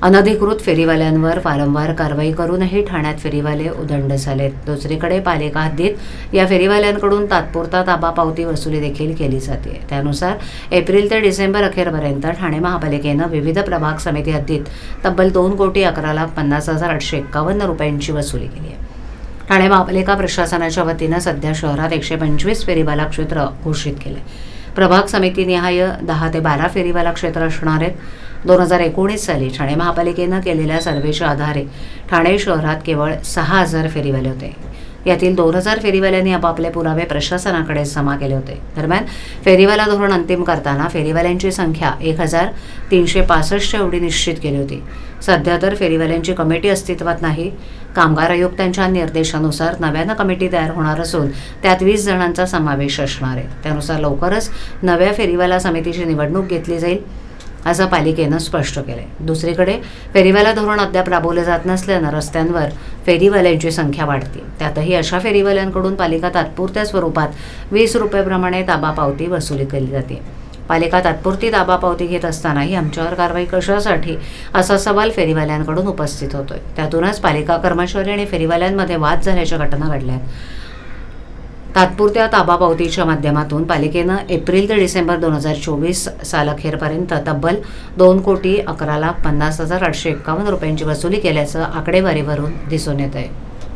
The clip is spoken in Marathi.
अनधिकृत फेरीवाल्यांवर वारंवार कारवाई करूनही ठाण्यात फेरीवाले उदंड झालेत. दुसरीकडे पालिका हद्दीत या फेरीवाल्यांकडून तात्पुरता ताबा पावती वसुली देखील केली जाते. त्यानुसार एप्रिल ते डिसेंबर अखेरपर्यंत ठाणे महापालिकेनं विविध प्रभाग समिती हद्दीत तब्बल 2,50,50,851 रुपयांची वसुली केली आहे. ठाणे महापालिका प्रशासनाच्या वतीनं सध्या शहरात 125 फेरीवाला क्षेत्र घोषित केले. प्रभाग समितीनिहाय 10 ते 12 फेरीवाला क्षेत्र असणार आहेत. 2019 साली ठाणे महापालिकेनं केलेल्या सर्व्हेच्या आधारे ठाणे शहरात केवळ 6,000 फेरीवाले होते. यातील 2,000 फेरीवाल्यांनी आपापले पुरावे प्रशासनाकडे जमा केले होते. दरम्यान फेरीवाला धोरण अंतिम करताना फेरीवाल्यांची संख्या 1,365 एवढी निश्चित केली होती. सध्या तर फेरीवाल्यांची कमिटी अस्तित्वात नाही. कामगार आयुक्तांच्या निर्देशानुसार नव्यानं कमिटी तयार होणार असून त्यात 20 जणांचा समावेश असणार आहे. त्यानुसार लवकरच नव्या फेरीवाला समितीची निवडणूक घेतली जाईल असं पालिकेनं स्पष्ट केलंय. दुसरीकडे फेरीवाला धोरण अद्याप राबवलं जात नसल्यानं रस्त्यांवर फेरीवाल्यांची संख्या वाढते. त्यातही अशा फेरीवाल्यांकडून पालिका तात्पुरत्या स्वरूपात 20 रुपये ताबा पावती वसुली केली जाते. पालिका तात्पुरती ताबा पावती घेत असतानाही आमच्यावर कारवाई कशासाठी असा सवाल फेरीवाल्यांकडून उपस्थित होतोय. त्यातूनच पालिका कर्मचारी आणि फेरीवाल्यांमध्ये वाद झाल्याच्या घटना घडल्या. तात्पुरत्या ताबा पावतीच्या माध्यमातून पालिकेनं एप्रिल ते डिसेंबर 2024 सालाखेरपर्यंत तब्बल 2,11,50,851 रुपयांची वसुली केल्याचं आकडेवारीवरून दिसून येत आहे.